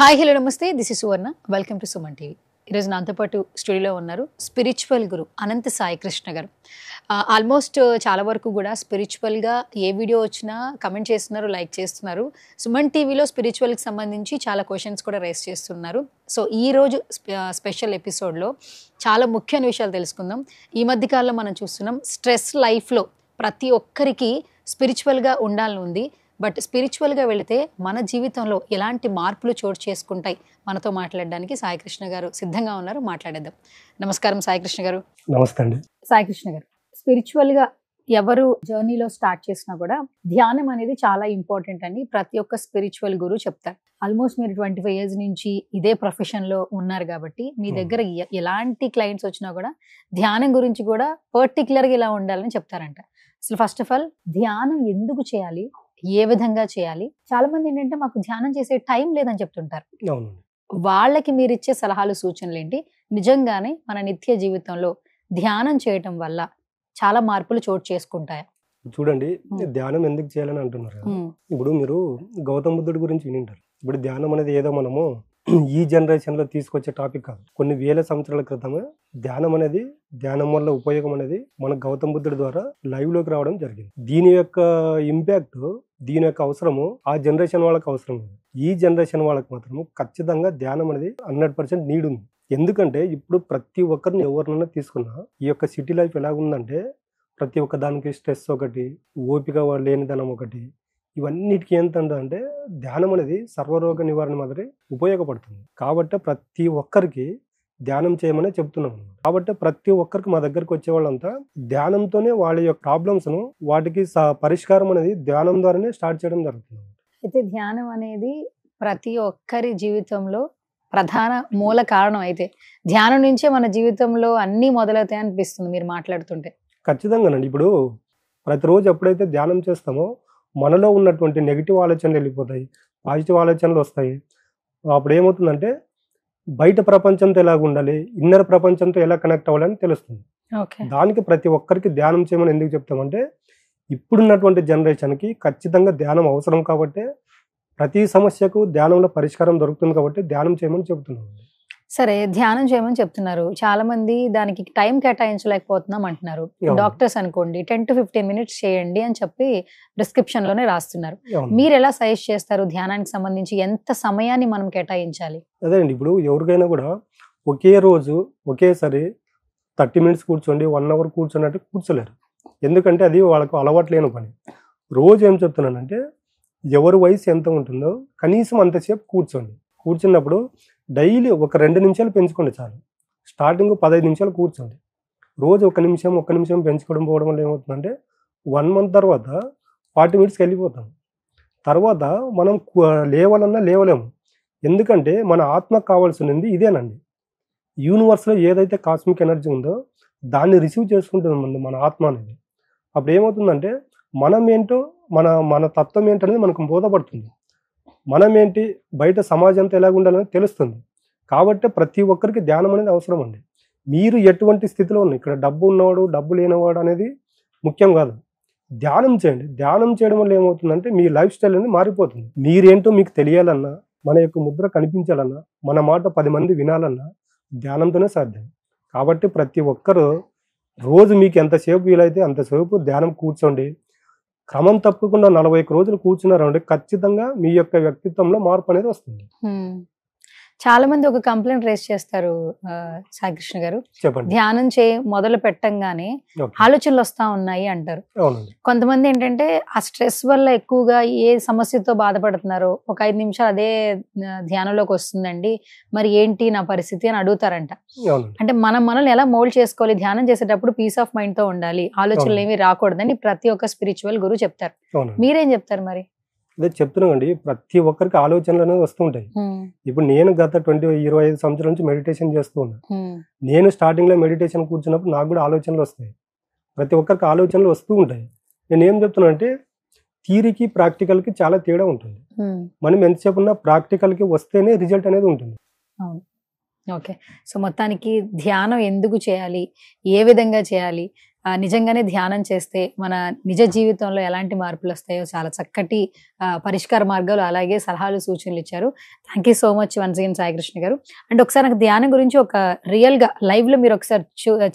Hi hello నమస్తే this is Suvarna welcome to Suman TV. ఈరోజు నాతో పాటు స్టూడియోలో ఉన్నారు స్పిరిచువల్ గురు అనంత సాయి కృష్ణ గారు. ఆల్మోస్ట్ చాలా వరకు కూడా స్పిరిచువల్గా ఏ వీడియో వచ్చినా కమెంట్ చేస్తున్నారు, లైక్ చేస్తున్నారు. సుమన్ టీవీలో స్పిరిచువల్కి సంబంధించి చాలా క్వశ్చన్స్ కూడా రేస్ చేస్తున్నారు. సో ఈరోజు స్పెషల్ ఎపిసోడ్లో చాలా ముఖ్యమైన విషయాలు తెలుసుకుందాం. ఈ మధ్యకాలంలో మనం చూస్తున్నాం స్ట్రెస్ లైఫ్లో ప్రతి ఒక్కరికి స్పిరిచువల్గా ఉండాలని ఉంది. బట్ స్పిరిచువల్గా వెళితే మన జీవితంలో ఎలాంటి మార్పులు చోటు చేసుకుంటాయి మనతో మాట్లాడడానికి సాయికృష్ణ గారు సిద్ధంగా ఉన్నారు. మాట్లాడేద్దాం. నమస్కారం సాయికృష్ణ గారు. నమస్తే అండి. సాయికృష్ణ గారు, స్పిరిచువల్గా ఎవరు జర్నీలో స్టార్ట్ చేసినా కూడా ధ్యానం అనేది చాలా ఇంపార్టెంట్ అని ప్రతి ఒక్క స్పిరిచువల్ గురు చెప్తారు. ఆల్మోస్ట్ మీరు 25 years నుంచి ఇదే ప్రొఫెషన్లో ఉన్నారు కాబట్టి మీ దగ్గర ఎలాంటి క్లయింట్స్ వచ్చినా కూడా ధ్యానం గురించి కూడా పర్టికులర్గా ఇలా ఉండాలని చెప్తారంట. అసలు ఫస్ట్ ఆఫ్ ఆల్ ధ్యానం ఎందుకు చేయాలి, ఏ విధంగా చేయాలి? చాలా మంది ఏంటంటే మాకు ధ్యానం చేసే టైం లేదని చెప్తుంటారు. వాళ్ళకి మీరు ఇచ్చే సలహాలు, సూచనలు ఏంటి? నిజంగానే మన నిత్య జీవితంలో ధ్యానం చేయటం వల్ల చాలా మార్పులు చోటు చేసుకుంటాయా? చూడండి, ధ్యానం ఎందుకు చేయాలని అంటున్నారు కదా. ఇప్పుడు మీరు గౌతమ బుద్ధుడి గురించి వినింటారు. ఇప్పుడు ధ్యానం అనేది ఏదో మనము ఈ జనరేషన్ లో తీసుకొచ్చే టాపిక్ కాదు. కొన్ని వేల సంవత్సరాల క్రితమే ధ్యానం వల్ల ఉపయోగం అనేది మన గౌతమ బుద్ధుడి ద్వారా లైవ్ లోకి రావడం జరిగింది. దీని యొక్క ఇంపాక్ట్, దీని యొక్క అవసరము ఆ జనరేషన్ వాళ్ళకి అవసరం లేదు. ఈ జనరేషన్ వాళ్ళకి మాత్రము ఖచ్చితంగా ధ్యానం అనేది 100% నీడ్ ఉంది. ఎందుకంటే ఇప్పుడు ప్రతి ఒక్కరిని ఎవరినైనా తీసుకున్నా ఈ యొక్క సిటీ లైఫ్ ఎలాగుందంటే ప్రతి ఒక్క దానికి స్ట్రెస్ ఒకటి, ఓపిక లేనిదనం ఒకటి, ఇవన్నిటికీ ఏంటంటే ధ్యానం అనేది సర్వరోగ నివారణ మాదిరి ఉపయోగపడుతుంది. కాబట్టి ప్రతి ఒక్కరికి ధ్యానం చేయమని చెప్తున్నాం. కాబట్టి ప్రతి ఒక్కరికి మా దగ్గరకు వచ్చే వాళ్ళంతా ధ్యానంతోనే వాళ్ళ యొక్క ప్రాబ్లమ్స్ ను వాటికి పరిష్కారం అనేది ధ్యానం ద్వారానే స్టార్ట్ చేయడం జరుగుతుంది. అయితే ధ్యానం అనేది ప్రతి ఒక్కరి జీవితంలో ప్రధాన మూల కారణం. అయితే ధ్యానం నుంచే మన జీవితంలో అన్ని మొదలవుతాయి అనిపిస్తుంది మీరు మాట్లాడుతుంటే. ఖచ్చితంగానండి. ఇప్పుడు ప్రతిరోజు ఎప్పుడైతే ధ్యానం చేస్తామో మనలో ఉన్నటువంటి నెగిటివ్ ఆలోచనలు వెళ్ళిపోతాయి, పాజిటివ్ ఆలోచనలు వస్తాయి. అప్పుడు ఏమవుతుందంటే బయట ప్రపంచంతో ఎలాగ ఉండాలి, ఇన్నర్ ప్రపంచంతో ఎలా కనెక్ట్ అవ్వాలని తెలుస్తుంది. దానికి ప్రతి ఒక్కరికి ధ్యానం చేయమని ఎందుకు చెప్తామంటే ఇప్పుడున్నటువంటి జనరేషన్కి ఖచ్చితంగా ధ్యానం అవసరం. కాబట్టి ప్రతి సమస్యకు ధ్యానంలో పరిష్కారం దొరుకుతుంది. కాబట్టి ధ్యానం చేయమని చెప్తున్నాం. సరే, ధ్యానం చేయమని చెప్తున్నారు. చాలా మంది దానికి టైం కేటాయించలేకపోతున్నాం అంటున్నారు. డాక్టర్స్ అనుకోండి 10 to 15 minutes చేయండి అని చెప్పి ప్రిస్క్రిప్షన్ లోనే రాస్తున్నారు. మీరు ఎలా సజెస్ట్ చేస్తారు ధ్యానానికి సంబంధించి? ఎంత సమయాన్ని మనం కేటాయించాలి? అదే అండి, ఇప్పుడు ఎవరికైనా కూడా ఒకే రోజు ఒకేసారి 30 minutes కూర్చోండి, 1 hour కూర్చోండి కూర్చోలేరు. ఎందుకంటే అది వాళ్ళకు అలవాటు లేని పని. రోజు ఏం చెప్తున్నానంటే ఎవరి వయసు ఎంత ఉంటుందో కనీసం అంతసేపు కూర్చోండి. కూర్చున్నప్పుడు డైలీ ఒక 2 నిమిషాలు పెంచుకోండి చాలు. స్టార్టింగ్ 15 నిమిషాలు కూర్చోండి. రోజు ఒక నిమిషం పెంచుకోవడం పోవడం వల్ల ఏమవుతుందంటే 1 month తర్వాత 40 minutes వెళ్ళిపోతాం. తర్వాత మనం లేవాలన్నా లేవలేము. ఎందుకంటే మన ఆత్మకు కావాల్సింది ఇదేనండి. యూనివర్స్లో ఏదైతే కాస్మిక్ ఎనర్జీ ఉందో దాన్ని రిసీవ్ చేసుకుంటుంది మన ఆత్మ అనేది. అప్పుడు ఏమవుతుందంటే మనం ఏంటో మన తత్వం ఏంటనేది మనకు బోధపడుతుంది. మనం ఏంటి, బయట సమాజంతో ఎలాగ ఉండాలని తెలుస్తుంది. కాబట్టి ప్రతి ఒక్కరికి ధ్యానం అనేది అవసరం అండి. మీరు ఎటువంటి స్థితిలో ఉన్నారు, ఇక్కడ డబ్బు ఉన్నవాడు డబ్బు లేనివాడు అనేది ముఖ్యం కాదు. ధ్యానం చేయండి. ధ్యానం చేయడం వల్ల ఏమవుతుందంటే మీ లైఫ్ స్టైల్ అనేది మారిపోతుంది. మీరేంటో మీకు తెలియాలన్నా, మన యొక్క ముద్ర కనిపించాలన్నా, మన మాట 10 మంది వినాలన్నా ధ్యానంతోనే సాధ్యం. కాబట్టి ప్రతి ఒక్కరు రోజు మీకు ఎంతసేపు వీలైతే అంతసేపు ధ్యానం కూర్చోండి. క్రమం తప్పకుండా 41 రోజులు కూర్చున్నారంటే ఖచ్చితంగా మీ యొక్క వ్యక్తిత్వంలో మార్పు అనేది వస్తుంది. చాలా మంది ఒక కంప్లైంట్ రేస్ చేస్తారు సాయికృష్ణ గారు, చెప్పండి. ధ్యానం మొదలు పెట్టంగానే ఆలోచనలు వస్తా ఉన్నాయి అంటారు. కొంతమంది ఏంటంటే ఆ స్ట్రెస్ వల్ల ఎక్కువగా ఏ సమస్యతో బాధపడుతున్నారో ఒక 5 నిమిషాలు అదే ధ్యానంలోకి వస్తుందండి, మరి ఏంటి నా పరిస్థితి అని అడుగుతారంట. అంటే మనల్ని ఎలా మోల్డ్ చేసుకోవాలి, ధ్యానం చేసేటప్పుడు పీస్ ఆఫ్ మైండ్ తో ఉండాలి, ఆలోచనలు ఏమి రాకూడదని ప్రతి ఒక్క స్పిరిచువల్ గురు చెప్తారు. మీరేం చెప్తారు మరి? అదే చెప్తున్నామండి, ప్రతి ఒక్కరికి ఆలోచనలు అనేవి వస్తూ ఉంటాయి. ఇప్పుడు నేను గత 25 సంవత్సరాల నుంచి మెడిటేషన్ చేస్తూ ఉన్నా. నేను స్టార్టింగ్ లో మెడిటేషన్ కూర్చున్నప్పుడు నాకు కూడా ఆలోచనలు వస్తాయి. ప్రతి ఒక్కరికి ఆలోచనలు వస్తూ ఉంటాయి. నేను ఏం చెప్తున్నానంటే థియరీకి ప్రాక్టికల్కి చాలా తేడా ఉంటుంది. మనం ఎంతసేపు ఉన్నా ప్రాక్టికల్కి వస్తేనే రిజల్ట్ అనేది ఉంటుంది. ఓకే, సో మొత్తానికి ధ్యానం ఎందుకు చేయాలి, ఏ విధంగా చేయాలి, నిజంగానే ధ్యానం చేస్తే మన నిజ జీవితంలో ఎలాంటి మార్పులు వస్తాయో చాలా చక్కటి పరిష్కార మార్గాలు అలాగే సలహాలు సూచనలు ఇచ్చారు. Thank you so much once again Saikrishna గారు. అండ్ ఒకసారి నాకు ధ్యానం గురించి ఒక రియల్గా లైవ్లో మీరు ఒకసారి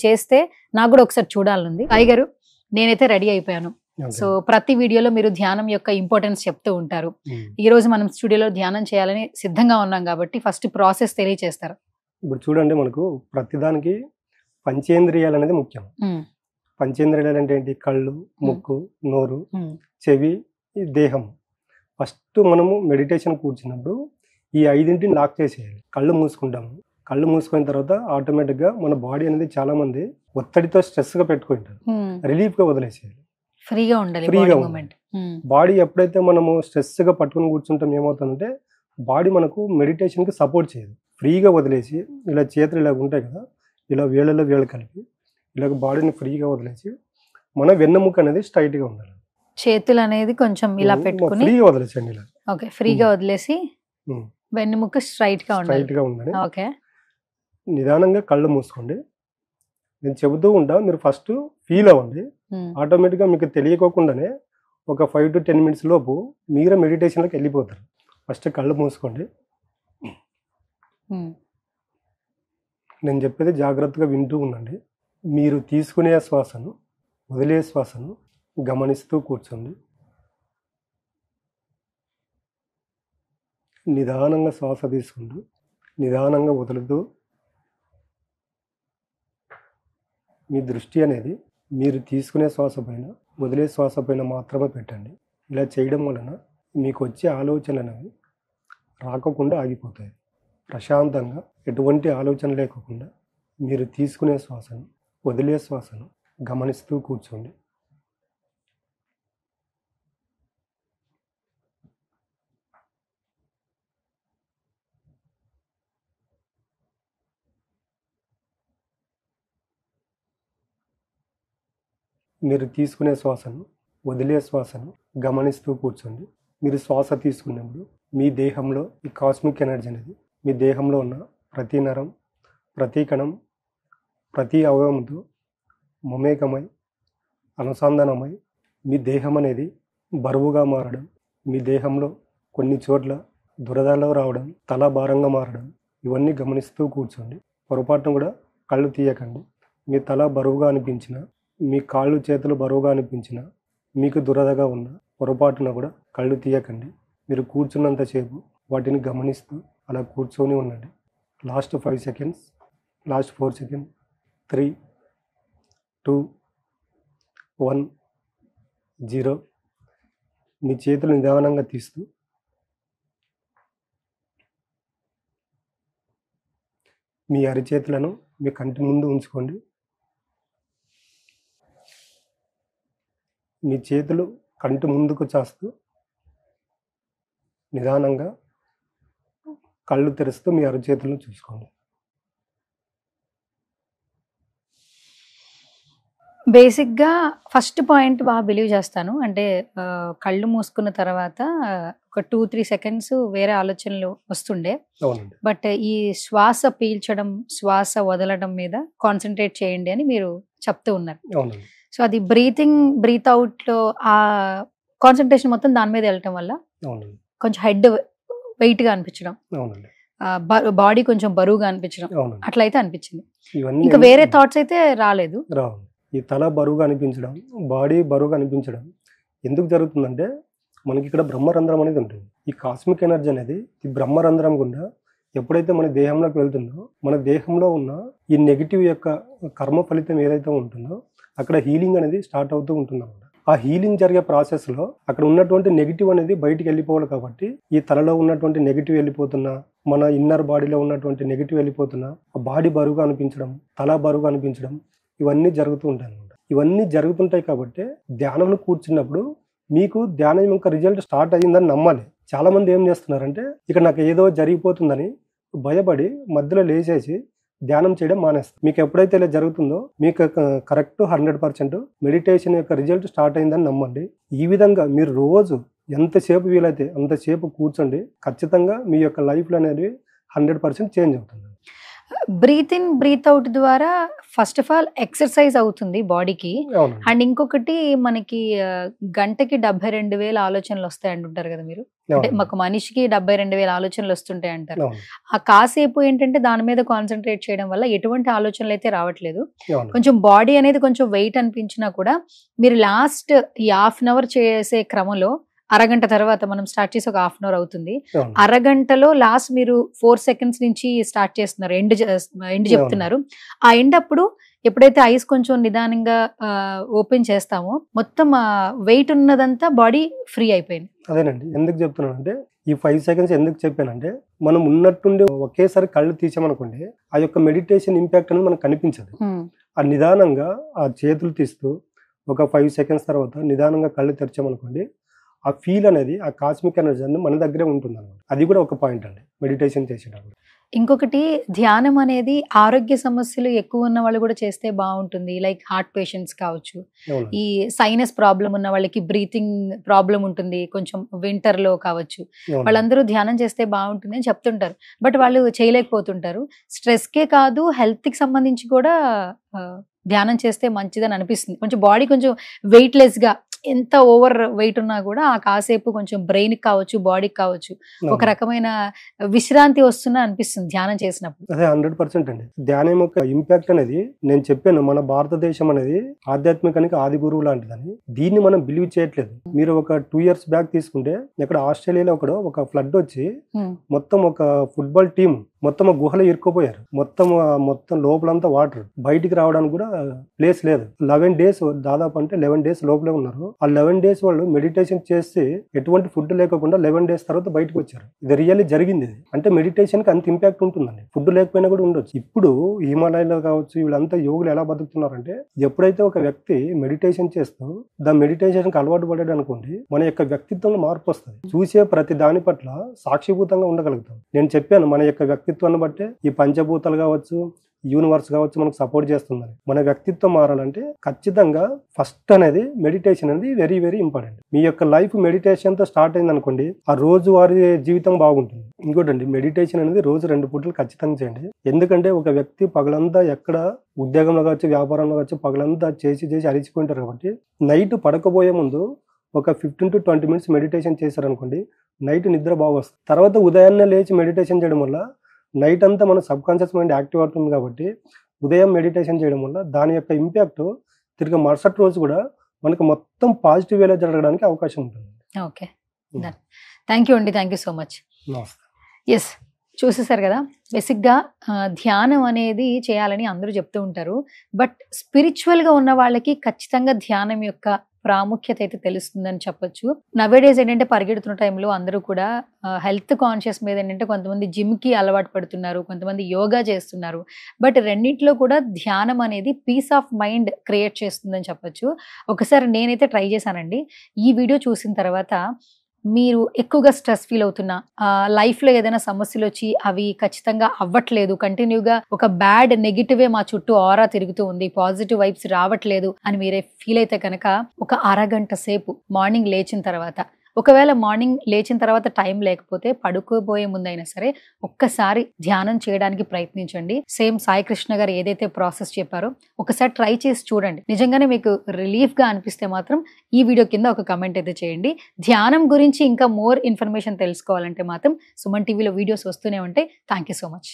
చేస్తే నాకు కూడా ఒకసారి చూడాలనుంది. సాయి గారు, నేనైతే రెడీ అయిపోయాను. సో ప్రతి వీడియోలో మీరు ధ్యానం యొక్క ఇంపార్టెన్స్ చెప్తూ ఉంటారు. ఈ రోజు మనం స్టూడియోలో ధ్యానం చేయాలని సిద్ధంగా ఉన్నాం కాబట్టి ఫస్ట్ ప్రాసెస్ తెలియజేస్తారు. ఇప్పుడు చూడండి, మనకు ప్రతిదానికి పంచేంద్రియాలు అనేది ముఖ్యం. పంచేంద్రియాలు అంటే ఏంటి? కళ్ళు, ముక్కు, నోరు, చెవి, దేహం. ఫస్ట్ మనము మెడిటేషన్ కూర్చున్నప్పుడు ఈ 5 లాక్ చేసేయాలి. కళ్ళు మూసుకుంటాము. కళ్ళు మూసుకున్న తర్వాత ఆటోమేటిక్గా మన బాడీ అనేది చాలా మంది ఒత్తిడితో స్ట్రెస్గా పెట్టుకుంటారు. రిలీఫ్గా వదిలేసేయాలి. ఫ్రీగా ఉండాలి. బాడీ ఎప్పుడైతే మనము స్ట్రెస్గా పట్టుకుని కూర్చుంటాం ఏమవుతుందంటే బాడీ మనకు మెడిటేషన్కి సపోర్ట్ చేయదు. ఫ్రీగా వదిలేసి ఇలా చేతులు ఇలా ఉంటాయి కదా, ఇలా వేళ్ళలో వేళ్ళు కలిపి ఇలా బాడీని ఫ్రీగా వదిలేసి మన వెన్నెముక అనేది స్ట్రైట్గా ఉండాలి. చేతులు అనేది కొంచెం ఇలా పెట్టుకుని ఫ్రీగా వదిలేసండి. ఇలా ఓకే, ఫ్రీగా వదిలేసి వెన్నెముక స్ట్రైట్గా ఉండాలి. ఓకే, నిదానంగా కళ్ళు మూసుకోండి. నేను చెబుతూ ఉంటా, మీరు ఫస్ట్ ఫీల్ అవ్వండి. ఆటోమేటిక్గా మీకు తెలియకోకుండానే ఒక 5 to 10 minutes లోపు మీరే మెడిటేషన్లోకి వెళ్ళిపోతారు. ఫస్ట్ కళ్ళు మూసుకోండి. నేను చెప్పేది జాగ్రత్తగా వింటూ ఉండండి. మీరు తీసుకునే శ్వాసను, వదిలే శ్వాసను గమనిస్తూ కూర్చోండి. నిదానంగా శ్వాస తీసుకుంటూ నిదానంగా వదులుతూ మీ దృష్టి అనేది మీరు తీసుకునే శ్వాస పైన, వదిలే శ్వాస పైన మాత్రమే పెట్టండి. ఇలా చేయడం వలన మీకు వచ్చే ఆలోచనలు అనేవి రాకుండా ఆగిపోతాయి. ప్రశాంతంగా ఎటువంటి ఆలోచన లేకుండా మీరు తీసుకునే శ్వాసను, వదిలే శ్వాసను గమనిస్తూ కూర్చోండి. మీరు తీసుకునే శ్వాసను, వదిలే శ్వాసను గమనిస్తూ కూర్చోండి. మీరు శ్వాస తీసుకున్నప్పుడు మీ దేహంలో ఈ కాస్మిక్ ఎనర్జీ అనేది మీ దేహంలో ఉన్న ప్రతి నరం, ప్రతి కణం, ప్రతి అవయవంతో మమేకమై అనుసంధానమై మీ దేహం అనేది బరువుగా మారడం, మీ దేహంలో కొన్ని చోట్ల దురదలో రావడం, తల భారంగా మారడం, ఇవన్నీ గమనిస్తూ కూర్చోండి. పొరపాటును కూడా కళ్ళు తీయకండి. మీ తల బరువుగా అనిపించిన, మీ కాళ్ళు చేతులు బరువుగా అనిపించిన, మీకు దురదగా ఉన్న పొరపాటున కూడా కళ్ళు తీయకండి. మీరు కూర్చున్నంతసేపు వాటిని గమనిస్తూ అలా కూర్చొని ఉండండి. Last 5 seconds, last 4 seconds, 3, 2, 1, 0. మీ చేతులు నిదానంగా తీస్తూ మీ అరిచేతులను మీ కంటి ముందు ఉంచుకోండి. మీ చేతులు కంటి ముందుకు చాస్తూ నిదానంగా కళ్ళు తెరుస్తూ మీ అరచేతులను చూసుకోండి. బేసిక్గా ఫస్ట్ పాయింట్ బాగా బిలీవ్ చేస్తాను. అంటే కళ్ళు మూసుకున్న తర్వాత ఒక 2-3 seconds వేరే ఆలోచనలు వస్తుండే. బట్ ఈ శ్వాస పీల్చడం, శ్వాస వదలడం మీద కాన్సన్ట్రేట్ చేయండి అని మీరు చెప్తూ ఉన్నారు. సో అది బ్రీత్ అవుట్లో ఆ కాన్సన్ట్రేషన్ మొత్తం దాని మీద వెళ్ళటం వల్ల కొంచెం హెడ్ వెయిట్గా అనిపించడం, బాడీ కొంచెం బరువుగా అనిపించడం, అట్లయితే అనిపించింది. ఇంకా వేరే థాట్స్ అయితే రాలేదు. ఈ తల బరువుగా అనిపించడం, బాడీ బరువుగా అనిపించడం ఎందుకు జరుగుతుందంటే మనకి ఇక్కడ బ్రహ్మరంధ్రం అనేది ఉంటుంది. ఈ కాస్మిక్ ఎనర్జీ అనేది ఈ బ్రహ్మరంధ్రం గుండా ఎప్పుడైతే మన దేహంలోకి వెళ్తుందో మన దేహంలో ఉన్న ఈ నెగిటివ్ యొక్క కర్మ ఫలితం ఏదైతే ఉంటుందో అక్కడ హీలింగ్ అనేది స్టార్ట్ అవుతూ ఉంటుంది అన్నమాట. ఆ హీలింగ్ జరిగే ప్రాసెస్లో అక్కడ ఉన్నటువంటి నెగిటివ్ అనేది బయటికి వెళ్ళిపోవాలి. కాబట్టి ఈ తలలో ఉన్నటువంటి నెగిటివ్ వెళ్ళిపోతున్నా, మన ఇన్నర్ బాడీలో ఉన్నటువంటి నెగిటివ్ వెళ్ళిపోతున్నా, ఆ బాడీ బరువుగా అనిపించడం, తల బరువుగా అనిపించడం, ఇవన్నీ జరుగుతూ ఉంటాయి అన్నమాట. ఇవన్నీ జరుగుతుంటాయి కాబట్టి ధ్యానంలో కూర్చున్నప్పుడు మీకు ధ్యానం యొక్క రిజల్ట్ స్టార్ట్ అయ్యిందని నమ్మాలి. చాలా మంది ఏం చేస్తున్నారంటే ఇక్కడ నాకు ఏదో జరిగిపోతుందని భయపడి మధ్యలో లేచేసి ధ్యానం చేయడం మానేస్తారు. మీకు ఎప్పుడైతే ఇలా జరుగుతుందో మీకు కరెక్ట్ 100% మెడిటేషన్ యొక్క రిజల్ట్ స్టార్ట్ అయిందని నమ్మండి. ఈ విధంగా మీరు రోజు ఎంతసేపు వీలైతే అంతసేపు కూర్చోండి. ఖచ్చితంగా మీ యొక్క లైఫ్లో అనేది 100% చేంజ్ అవుతుంది. బ్రీత్ ఇన్ బ్రీత్ అవుట్ ద్వారా ఫస్ట్ ఆఫ్ ఆల్ ఎక్సర్సైజ్ అవుతుంది బాడీకి. అవునండి. అండ్ ఇంకొకటి మనకి గంటకి 72,000 ఆలోచనలు వస్తాయి అంటుంటారు కదా మీరు. అంటే అవునండి. మాకు మనిషికి 72,000 ఆలోచనలు వస్తుంటాయి అంటారు. అవును. ఆ కాసేపు ఏంటంటే దాని మీద కాన్సన్ట్రేట్ చేయడం వల్ల ఎటువంటి ఆలోచనలు అయితే రావట్లేదు. అవును. కొంచెం బాడీ అనేది కొంచెం వెయిట్ అనిపించినా కూడా మీరు లాస్ట్ ఈ హాఫ్ అన్ అవర్ చేసే క్రమంలో అరగంట తర్వాత మనం స్టార్ట్ చేసి ఒక హాఫ్ అన్ అవర్ అవుతుంది. అవును. అరగంటలో లాస్ట్ మీరు 4 సెకండ్స్ నుంచి స్టార్ట్ చేస్తున్నారు, ఎండ్ చెప్తున్నారు. ఆ ఎండ్ అప్పుడు ఎప్పుడైతే ఐస్ కొంచెం నిదానంగా ఓపెన్ చేస్తామో మొత్తం వెయిట్ ఉన్నదంతా బాడీ ఫ్రీ అయిపోయింది. అదేనండి. ఎందుకు చెప్తున్నానంటే ఈ 5 సెకండ్స్ ఎందుకు చెప్పానంటే మనం ఉన్నట్టుండి ఒకేసారి కళ్ళు తీసామనుకోండి ఆ యొక్క మెడిటేషన్ ఇంపాక్ట్ అనేది మనకు కనిపించదు. ఆ నిదానంగా ఆ చేతులు తీస్తూ ఒక 5 సెకండ్స్ తర్వాత నిదానంగా కళ్ళు తెరిచామనుకోండి ఆ ఫీల్ అనేది ఆ కాస్మిక్ ఎనర్జీ అనేది మన దగ్గరే ఉంటుంది అన్నమాట. అది కూడా ఒక పాయింట్ అండి మెడిటేషన్ చేసేటప్పుడు. ఇంకొకటి ధ్యానం అనేది ఆరోగ్య సమస్యలు ఎక్కువ ఉన్న వాళ్ళు కూడా చేస్తే బాగుంటుంది. లైక్ హార్ట్ పేషెంట్స్ కావచ్చు, అవునండి. ఈ సైనస్ ప్రాబ్లం ఉన్న వాళ్ళకి, బ్రీతింగ్ ప్రాబ్లం ఉంటుంది కొంచెం వింటర్ లో కావచ్చు, అవునండి. వాళ్ళందరూ ధ్యానం చేస్తే బాగుంటుంది అని చెప్తుంటారు. బట్ వాళ్ళు చేయలేకపోతుంటారు. స్ట్రెస్ కే కాదు, హెల్త్ కి సంబంధించి కూడా ధ్యానం చేస్తే మంచిదని అనిపిస్తుంది. కొంచెం బాడీ కొంచెం వెయిట్లెస్ గా, ఎంత ఓవర్ వెయిట్ ఉన్నా కూడా ఆ కాసేపు కొంచెం బ్రెయిన్ కి కావచ్చు, బాడీకి కావచ్చు ఒక అవును. రకమైన విశ్రాంతి వస్తున్నా అనిపిస్తుంది ధ్యానం చేసినప్పుడు. అదే 100% అండి. ధ్యానం యొక్క ఇంపాక్ట్ అనేది నేను చెప్పాను మన భారతదేశం అనేది ఆధ్యాత్మికానికి ఆది గురువు లాంటిదని. దీన్ని మనం బిలీవ్ చేయట్లేదు. మీరు ఒక 2 years బ్యాక్ తీసుకుంటే ఇక్కడ ఆస్ట్రేలియాలో ఒక ఫ్లడ్ వచ్చి మొత్తం ఒక ఫుట్బాల్ టీం మొత్తం ఆ గుహలో ఇరుక్కుపోయారు. మొత్తం లోపలంతా వాటర్, బయటికి రావడానికి కూడా ప్లేస్ లేదు. 11 days దాదాపు అంటే 11 days లోపలే ఉన్నారు. ఆ 11 days వాళ్ళు మెడిటేషన్ చేసి ఎటువంటి ఫుడ్ లేకుండా 11 days తర్వాత బయటకు వచ్చారు. ఇది రియల్లీ జరిగింది. ఇది అంటే మెడిటేషన్ కి అంత ఇంపాక్ట్ ఉంటుందండి. ఫుడ్ లేకపోయినా కూడా ఉండొచ్చు. ఇప్పుడు హిమాలయాలో కావచ్చు వీళ్ళంతా యోగులు ఎలా బతుకుతున్నారంటే ఎప్పుడైతే ఒక వ్యక్తి మెడిటేషన్ చేస్తూ దాని మెడిటేషన్ కి అలవాటు పడ్డాడు అనుకోండి మన యొక్క వ్యక్తిత్వంలో మార్పు వస్తుంది. చూసే ప్రతి దాని పట్ల సాక్షిభూతంగా ఉండగలుగుతాం. నేను చెప్పాను మన యొక్క వ్యక్తిత్వాన్ని బట్టే ఈ పంచభూతాలు కావచ్చు, యూనివర్స్ కావచ్చు మనకు సపోర్ట్ చేస్తుందని. మన వ్యక్తిత్వం మారాలంటే ఖచ్చితంగా ఫస్ట్ అనేది మెడిటేషన్ అనేది వెరీ వెరీ ఇంపార్టెంట్. మీ యొక్క లైఫ్ మెడిటేషన్ తో స్టార్ట్ అయింది అనుకోండి ఆ రోజు వారి జీవితం బాగుంటుంది. ఇంకోటండి మెడిటేషన్ అనేది రోజు 2 పూటలు ఖచ్చితంగా చేయండి. ఎందుకంటే ఒక వ్యక్తి పగలంతా ఎక్కడ ఉద్యోగంలో కావచ్చు, వ్యాపారంలో కావచ్చు పగలంతా చేసి అలిచిపోయింటారు కాబట్టి నైట్ పడకపోయే ముందు ఒక 15 to 20 minutes మెడిటేషన్ చేశారనుకోండి నైట్ నిద్ర బాగా వస్తుంది. తర్వాత ఉదయాన్నే లేచి మెడిటేషన్ చేయడం వల్ల నైట్ అంతా మన సబ్ కాన్షియస్ మైండ్ యాక్టివ్ అవుతుంది కాబట్టి ఉదయం మెడిటేషన్ చేయడం వల్ల దాని యొక్క ఇంపాక్ట్ తిరిగి మరుసటి రోజు కూడా మనకు మొత్తం పాజిటివ్ వేలో జరగడానికి అవకాశం ఉంటుంది. ఓకే, థ్యాంక్ యూ అండి, థ్యాంక్ యూ సో మచ్. నమస్తే. ఎస్, చూసేసారు కదా, బేసిక్గా ధ్యానం అనేది చేయాలని అందరూ చెప్తూ ఉంటారు. బట్ స్పిరిచువల్గా ఉన్న వాళ్ళకి ఖచ్చితంగా ధ్యానం యొక్క ప్రాముఖ్యత అయితే తెలుస్తుందని చెప్పొచ్చు. నవేడేస్ ఏంటంటే పరిగెడుతున్న టైంలో అందరూ కూడా హెల్త్ కాన్షియస్ మీద ఏంటంటే కొంతమంది జిమ్కి అలవాటు పడుతున్నారు, కొంతమంది యోగా చేస్తున్నారు. బట్ రెండింటిలో కూడా ధ్యానం అనేది పీస్ ఆఫ్ మైండ్ క్రియేట్ చేస్తుందని చెప్పొచ్చు. ఒకసారి నేనైతే ట్రై చేశానండి. ఈ వీడియో చూసిన తర్వాత మీరు ఎక్కువగా స్ట్రెస్ ఫీల్ అవుతున్నా, లైఫ్లో ఏదైనా సమస్యలు వచ్చి అవి ఖచ్చితంగా అవ్వట్లేదు, కంటిన్యూగా ఒక బ్యాడ్ నెగిటివే మా చుట్టూ ఆరా తిరుగుతూ ఉంది, పాజిటివ్ వైబ్స్ రావట్లేదు అని మీరే ఫీల్ అయితే కనుక ఒక అరగంట సేపు మార్నింగ్ లేచిన తర్వాత, ఒకవేళ మార్నింగ్ లేచిన తర్వాత టైం లేకపోతే పడుకోబోయే ముందైనా సరే ఒక్కసారి ధ్యానం చేయడానికి ప్రయత్నించండి. సేమ్ సాయి కృష్ణ గారు ఏదైతే ప్రాసెస్ చెప్పారో ఒకసారి ట్రై చేసి చూడండి. నిజంగానే మీకు రిలీఫ్గా అనిపిస్తే మాత్రం ఈ వీడియో కింద ఒక కమెంట్ అయితే చేయండి. ధ్యానం గురించి ఇంకా మోర్ ఇన్ఫర్మేషన్ తెలుసుకోవాలంటే మాత్రం సుమన్ టీవీలో వీడియోస్ వస్తూనే ఉంటాయి. Thank you so much.